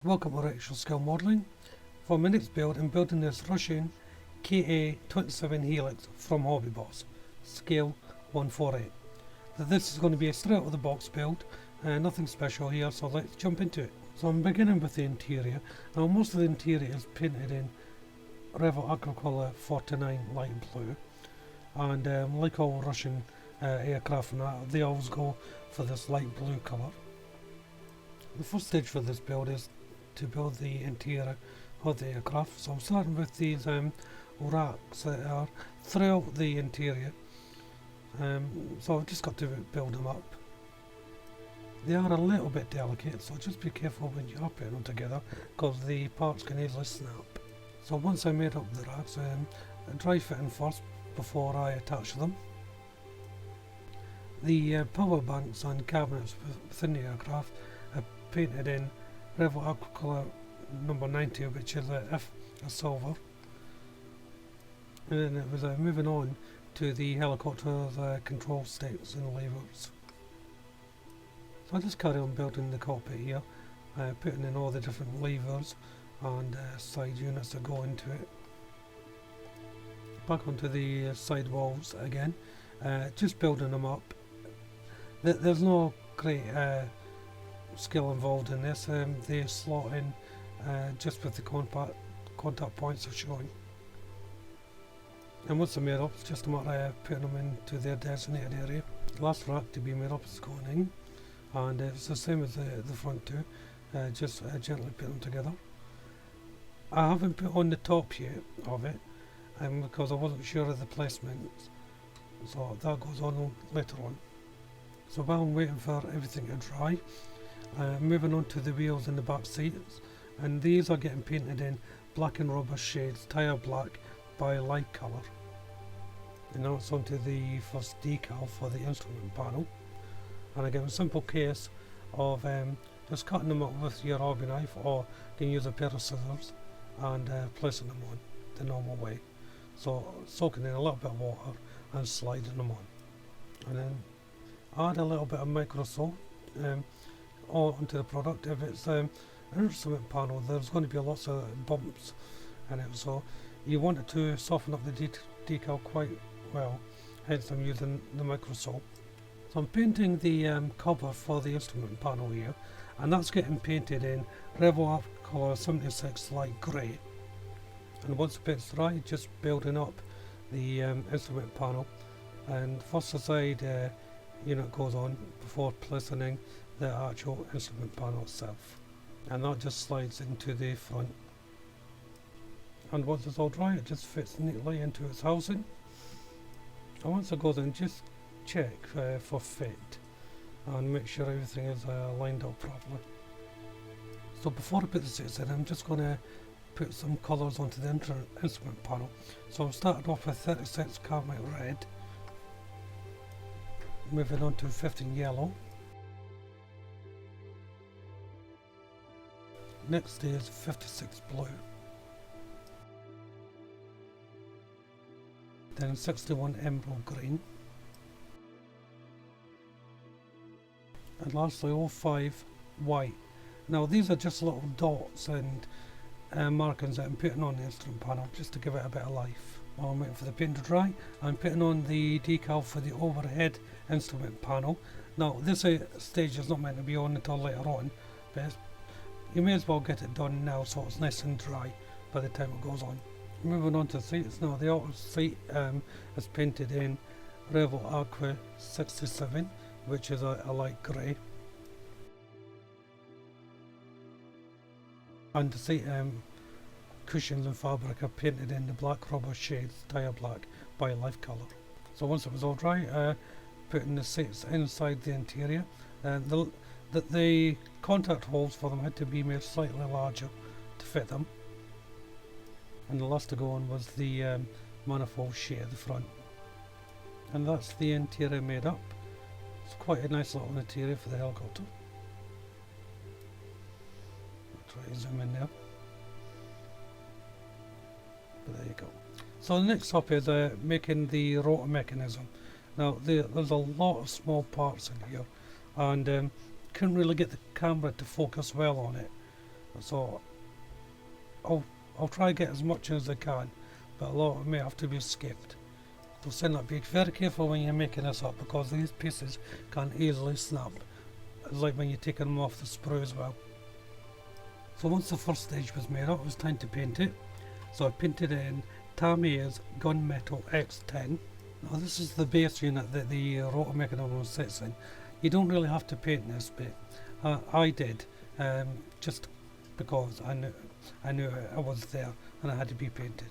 Welcome to Actual Scale Modelling. For my next build, I'm building this Russian KA-27 Helix from Hobby Boss, scale 148. Now this is going to be a straight out of the box build, nothing special here, so let's jump into it. So I'm beginning with the interior. Now most of the interior is painted in Revel Aquacolor 49 light blue, and like all Russian aircraft and that, they always go for this light blue colour. The first stage for this build is to build the interior of the aircraft. So I'm starting with these racks that are throughout the interior. So I've just got to build them up. They are a little bit delicate, so just be careful when you are putting them together, because the parts can easily snap. So once I made up the racks, dry fitting first before I attach them. The power banks and cabinets within the aircraft are painted in Revel Aquacolor number 90, which is a silver. And then it was moving on to the helicopter's control sticks and levers. So I just carry on building the cockpit here, putting in all the different levers and side units that go into it. Back onto the side walls again, just building them up. There's no great skill involved in this. They slot in just with the contact points are showing. And once they're made up, it's just a matter of putting them into their designated area. The last rack to be made up is going in, and it's the same as the front two, just gently put them together. I haven't put on the top yet of it, because I wasn't sure of the placement, so that goes on later on. So while I'm waiting for everything to dry, moving on to the wheels in the back seats, and these are getting painted in black and rubber shades, tire black by light colour. And now it's onto the first decal for the instrument panel, and I get a simple case of just cutting them up with your hobby knife, or you can use a pair of scissors and placing them on the normal way. So soaking in a little bit of water and sliding them on, and then add a little bit of micro salt onto the product. If it's an instrument panel, there's going to be lots of bumps in it, so you want it to soften up the decal quite well, hence I'm using the micro salt. So I'm painting the cover for the instrument panel here, and that's getting painted in Revel Aquacolor 76 light grey. And once the paint's dry, just building up the instrument panel, and first the side unit goes on before placing in the actual instrument panel itself, and that just slides into the front. And once it's all dry, it just fits neatly into its housing. And once it goes in, just check for fit and make sure everything is lined up properly. So before I put the seats in, I'm just going to put some colours onto the instrument panel. So I'm starting off with 36 Carmine red, moving on to 15 yellow. Next is 56 blue. Then 61 emerald green. And lastly 05 white. Now these are just little dots and markings that I'm putting on the instrument panel just to give it a bit of life. While I'm waiting for the paint to dry, I'm putting on the decal for the overhead instrument panel. Now this stage is not meant to be on until later on, but you may as well get it done now so it's nice and dry by the time it goes on. Moving on to the seats. Now the outer seat is painted in Revel Aqua 67, which is a light grey. And the seat cushions and fabric are painted in the black rubber shades, tire black by life colour. So once it was all dry, putting the seats inside the interior, and the contact holes for them had to be made slightly larger to fit them. And the last to go on was the manifold sheet at the front. And that's the interior made up. It's quite a nice little interior for the helicopter. I'll try to zoom in there. But there you go. So the next up is making the rotor mechanism. Now there's a lot of small parts in here, and couldn't really get the camera to focus well on it. So I'll try to get as much as I can, but a lot of it may have to be skipped. So saying that, be very careful when you're making this up, because these pieces can easily snap. It's like when you're taking them off the sprue as well. So once the first stage was made up, it was time to paint it. So I painted it in Tamiya's Gunmetal X10. Now this is the base unit that the rotor mechanism sits in. You don't really have to paint this bit. I did, just because I knew it was there and it had to be painted.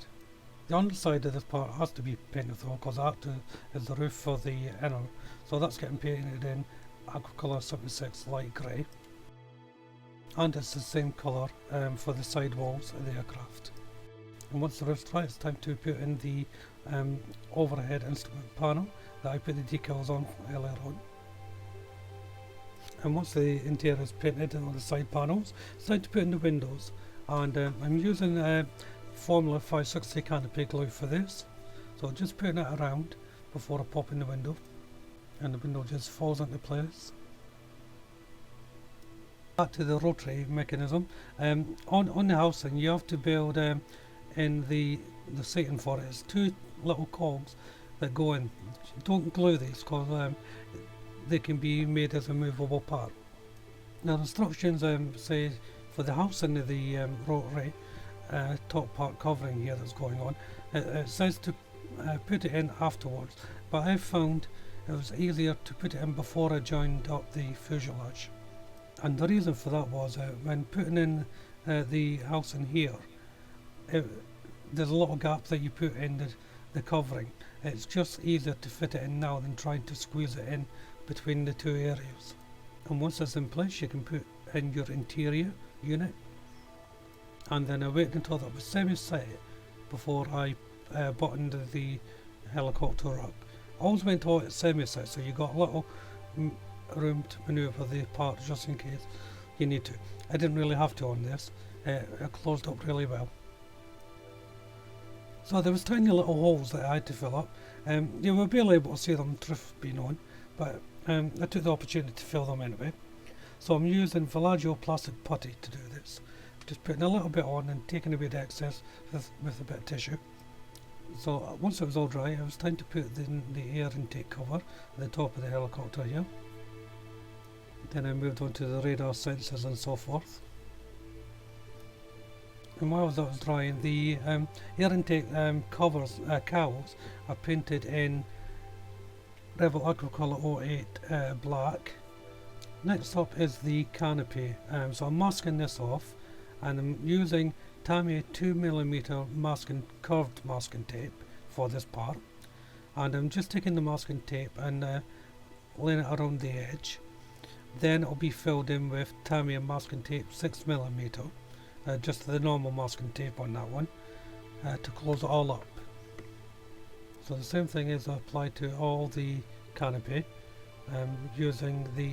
The underside of this part has to be painted though, because that is the roof for the inner. So that's getting painted in Aquacolor 76 light grey. And it's the same colour for the side walls of the aircraft. And once the roof's dry, it's time to put in the overhead instrument panel that I put the decals on earlier on. And once the interior is painted on the side panels, it's time to put in the windows. And I'm using Formula 560 Canopy glue for this. So just putting it around before I pop in the window. And the window just falls into place. Back to the rotary mechanism. On the housing, you have to build in the seating for it. It's two little cogs that go in. Don't glue these, because they can be made as a movable part. Now the instructions say for the housing of the rotary top part covering here that's going on, it says to put it in afterwards, but I found it was easier to put it in before I joined up the fuselage. And the reason for that was when putting in the housing here, there's a little gap that you put in the covering. It's just easier to fit it in now than trying to squeeze it in between the two areas. And once it's in place, you can put in your interior unit. And then I waited until that was semi-set before I buttoned the helicopter up. I always went to it semi-set, so you got a little room to manoeuvre the part just in case you need to. I didn't really have to on this. It closed up really well. So there was tiny little holes that I had to fill up. You were barely able to see them drift being on, but I took the opportunity to fill them anyway. So I'm using Villaggio plastic putty to do this. Just putting a little bit on and taking away the excess with a bit of tissue. So once it was all dry, it was time to put the air intake cover at the top of the helicopter here. Then I moved on to the radar sensors and so forth. And while that was drying, the air intake covers, cowls are painted in Revell Aquacolor 08 black. Next up is the canopy. So I'm masking this off, and I'm using Tamiya 2mm curved masking tape for this part. And I'm just taking the masking tape and laying it around the edge. Then it'll be filled in with Tamiya masking tape 6mm. Just the normal masking tape on that one to close it all up. So the same thing is applied to all the canopy using the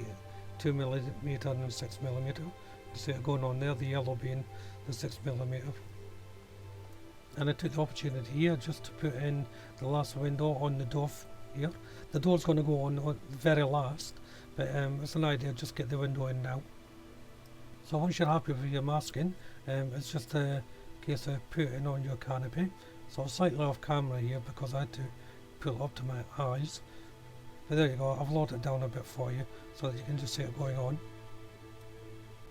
2mm and 6mm. You see it going on there, the yellow being the 6mm. And I took the opportunity here just to put in the last window on the door here. The door's going to go on the very last, but it's an idea, just get the window in now. So once you're happy with your masking, it's just a case of putting on your canopy. So I'm slightly off camera here because I had to pull it up to my eyes. But there you go, I've lowered it down a bit for you so that you can just see it going on.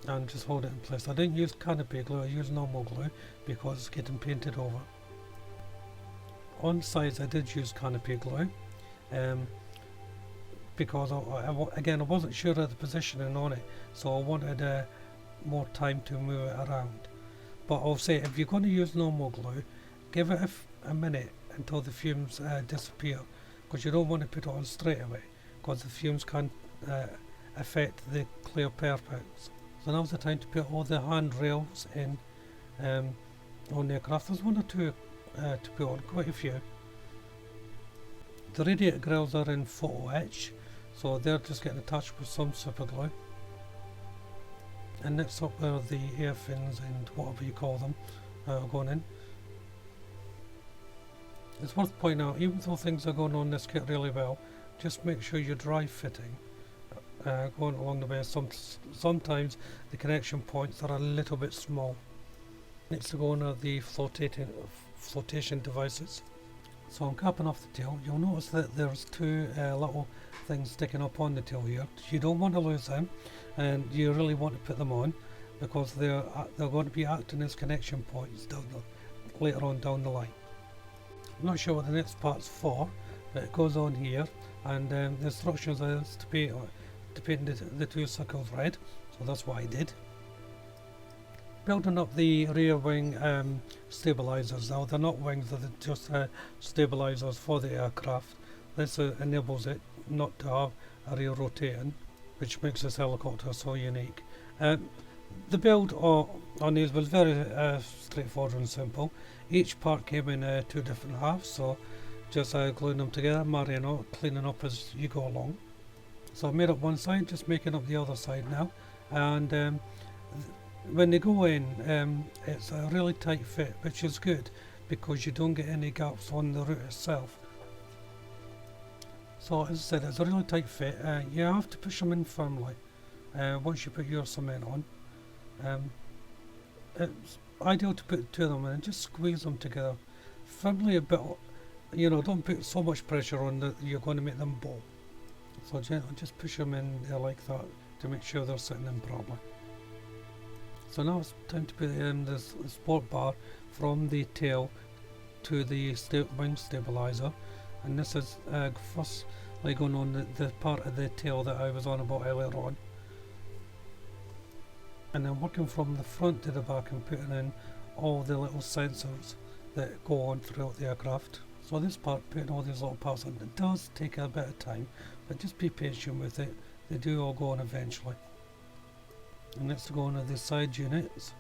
And just hold it in place. I didn't use canopy glue, I used normal glue because it's getting painted over. On sides I did use canopy glue because again I wasn't sure of the positioning on it, so I wanted more time to move it around. But I'll say, if you're going to use normal glue, give it a minute until the fumes disappear, because you don't want to put it on straight away, because the fumes can affect the clear perfects. So now's the time to put all the handrails in on the aircraft. There's one or two to put on, quite a few. The radiator grills are in photo etch, so they're just getting attached with some super glue. And next up are the air fins and whatever you call them going in. It's worth pointing out, even though things are going on this kit really well, just make sure you're dry fitting going along the way. Sometimes the connection points are a little bit small. Next to go on are the flotation devices. So I'm capping off the tail. You'll notice that there's two little things sticking up on the tail here. You don't want to lose them, and you really want to put them on because they're going to be acting as connection points later on down the line. I'm not sure what the next part's for, but it goes on here, and the instructions is to paint the two circles red, so that's what I did. Building up the rear wing stabilizers. Now they're not wings, they're just stabilizers for the aircraft. This enables it not to have a rear rotating, which makes this helicopter so unique. The build on these was very straightforward and simple. Each part came in two different halves, so just gluing them together, marrying up, cleaning up as you go along. So I've made up one side, just making up the other side now, and when they go in, it's a really tight fit, which is good because you don't get any gaps on the root itself. So as I said, it's a really tight fit. You have to push them in firmly once you put your cement on. It's ideal to put two of them in and just squeeze them together firmly a bit. Don't put so much pressure on that you're going to make them bow. So gently just push them in there like that to make sure they're sitting in properly. So now it's time to put in this support bar from the tail to the wing stabilizer, and this is first going on the part of the tail that I was on about earlier on, and then working from the front to the back and putting in all the little sensors that go on throughout the aircraft. So this part, putting all these little parts on, it does take a bit of time, but just be patient with it. They do all go on eventually. And next to go on are the side units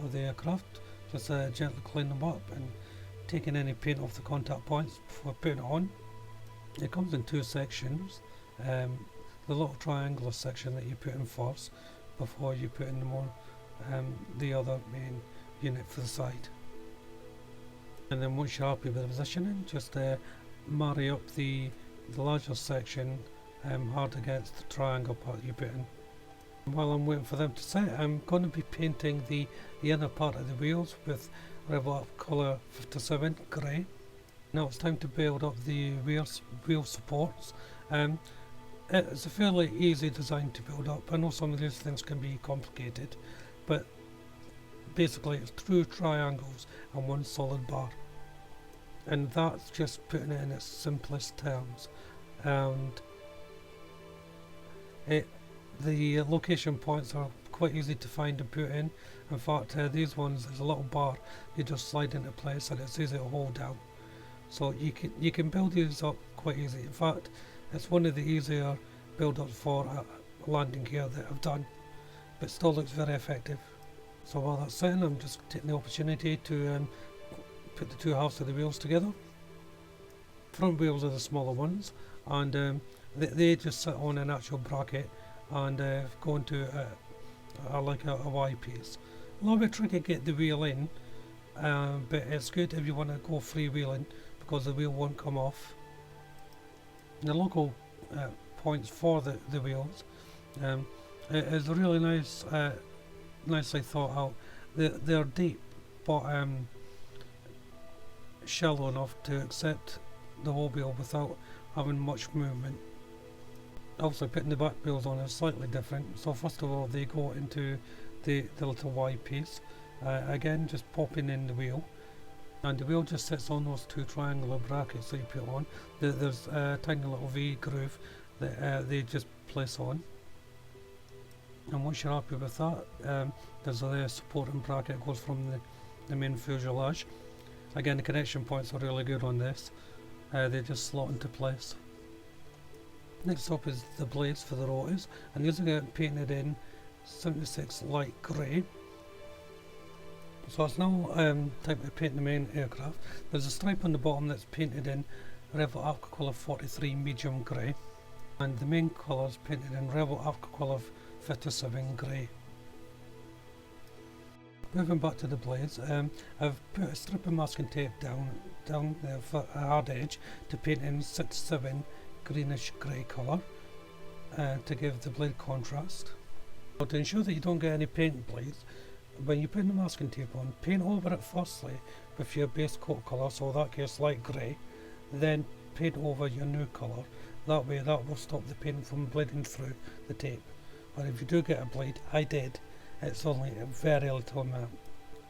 of the aircraft. Just gently clean them up and taking any paint off the contact points before putting it on. It comes in two sections. The little triangular section that you put in first before you put in the other main unit for the side. And then once you're happy with the positioning, just marry up the larger section hard against the triangle part you put in. While I'm waiting for them to set, I'm going to be painting the inner part of the wheels with Rebel Up Colour 57 Grey. Now it's time to build up the wheel supports. It's a fairly easy design to build up. I know some of these things can be complicated, but basically it's two triangles and one solid bar. And that's just putting it in its simplest terms. And the location points are quite easy to find and put in. In fact, these ones, there's a little bar you just slide into place and it's easy to hold down. So you can build these up quite easy. In fact, it's one of the easier build-ups for a landing gear that I've done, but still looks very effective. So while that's setting, I'm just taking the opportunity to put the two halves of the wheels together. Front wheels are the smaller ones, and they just sit on an actual bracket and go into a Y piece. A little bit tricky to get the wheel in, but it's good if you want to go freewheeling because the wheel won't come off. The local points for the wheels is really nice, nicely thought out. They're deep but shallow enough to accept the whole wheel without having much movement. Obviously putting the back wheels on is slightly different. So first of all they go into the little Y piece, again just popping in the wheel, and the wheel just sits on those two triangular brackets that you put on. There's a tiny little V groove that they just place on, and once you're happy with that, there's a supporting bracket that goes from the main fuselage. Again, the connection points are really good on this, they just slot into place. Next up is the blades for the rotors, and these are getting painted in 76 light grey. So it's now time to paint the main aircraft. There's a stripe on the bottom that's painted in Rebel Aquacolor 43 medium grey, and the main colour is painted in Rebel Aquacolor 57 grey. Moving back to the blades, I've put a strip of masking tape down there for a hard edge to paint in 67 greenish grey colour. to give the blade contrast. But to ensure that you don't get any paint bleeds, when you put the masking tape on, paint over it firstly with your base coat colour, so that case light grey, then paint over your new colour. That way that will stop the paint from bleeding through the tape. But if you do get a bleed, I did, it's only a very little amount.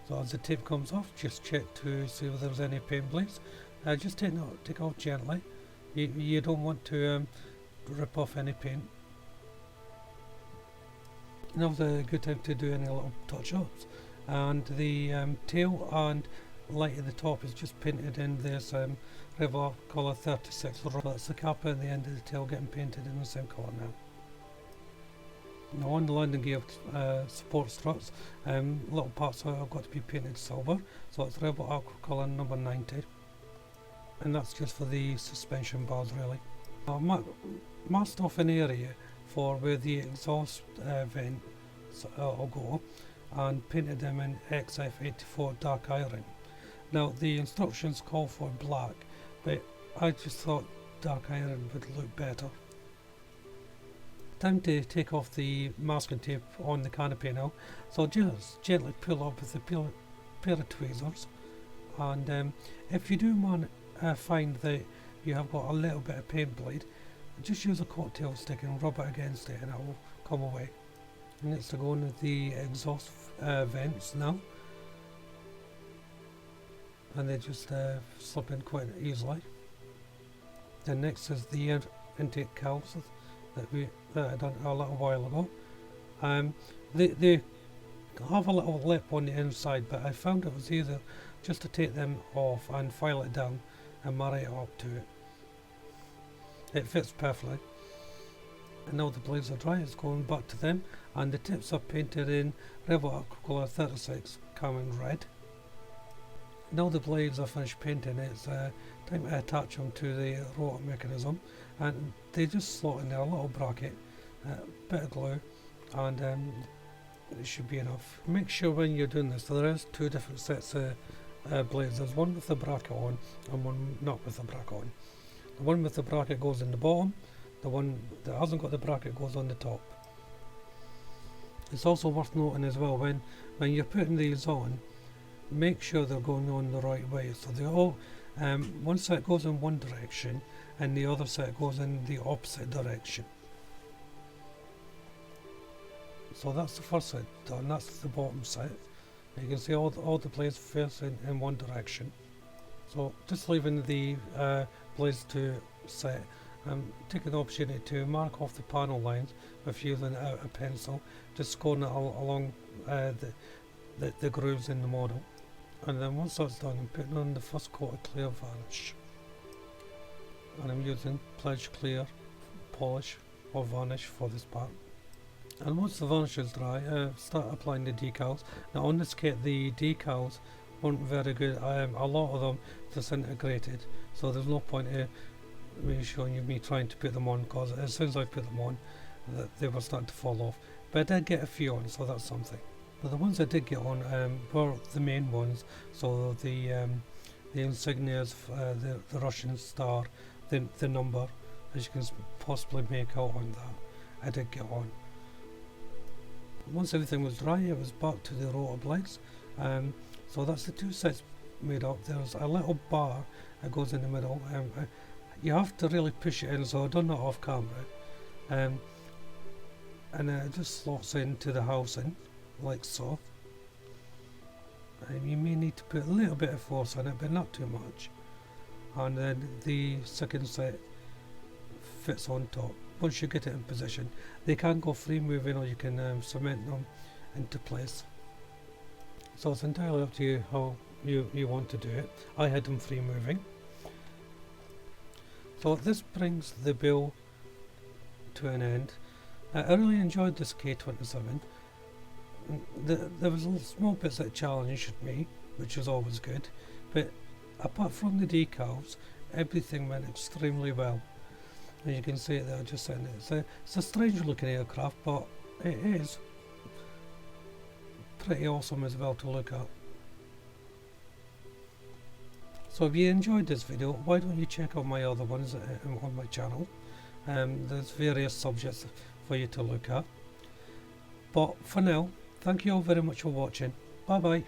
So as the tape comes off, just check to see if there's any paint bleeds. Just take it off gently. You don't want to rip off any paint. Now's a good time to do any little touch-ups. And the tail and light at the top is just painted in this River colour 36. That's the kappa at the end of the tail getting painted in the same colour now. Now on the landing gear support struts, little parts have got to be painted silver. So it's River aqua colour number 90. And that's just for the suspension bars really. I masked off an area for where the exhaust vent will go and painted them in XF84 dark iron. Now the instructions call for black, but I just thought dark iron would look better. Time to take off the masking tape on the canopy now, so just gently pull up with a pair of tweezers, and if you do find that you have got a little bit of paint bleed, just use a cocktail stick and rub it against it and it will come away. Next to go into the exhaust vents now, and they just slip in quite easily. Then next is the intake calves that I done a little while ago. They have a little lip on the inside, but I found it was easier just to take them off and file it down and marry it up to it. It fits perfectly. And now the blades are dry, it's going back to them, and the tips are painted in River aqua colour 36 Carmine red. Now the blades are finished painting, it's time to attach them to the rotor mechanism, and they just slot in there, a little bracket, a bit of glue, and it should be enough. Make sure when you're doing this, there is two different sets of blades. There's one with the bracket on and one not with the bracket on. The one with the bracket goes in the bottom, the one that hasn't got the bracket goes on the top. It's also worth noting as well, when you're putting these on, make sure they're going on the right way. So they all, one set goes in one direction and the other set goes in the opposite direction. So that's the first set done, that's the bottom set. You can see all the blades face in one direction. So just leaving the blades to set, taking the opportunity to mark off the panel lines with using a pencil, just scoring it along the grooves in the model. And then once that's done, I'm putting on the first coat of clear varnish. And I'm using Pledge Clear polish or varnish for this part. And once the varnish is dry, start applying the decals. Now on this kit, the decals weren't very good. A lot of them disintegrated, so there's no point in me showing you me trying to put them on, because as soon as I put them on, they were starting to fall off. But I did get a few on, so that's something. But the ones I did get on were the main ones, so the insignias, the Russian star, the number, as you can possibly make out on that, I did get on. Once everything was dry, it was back to the rotor blades. So that's the two sets made up. There's a little bar that goes in the middle. You have to really push it in, so I've done that off camera. And it just slots into the housing, like so. You may need to put a little bit of force on it, but not too much. And then the second set fits on top. Once you get it in position, they can go free moving, or you can cement them into place. So it's entirely up to you how you want to do it. I had them free moving. So this brings the build to an end. I really enjoyed this K27. There was little small bits that challenged me, which was always good, but apart from the decals, everything went extremely well. And you can see it there, just saying it's a strange looking aircraft, but it is pretty awesome as well to look at. So if you enjoyed this video, why don't you check out my other ones on my channel. There's various subjects for you to look at. But for now, thank you all very much for watching. Bye bye.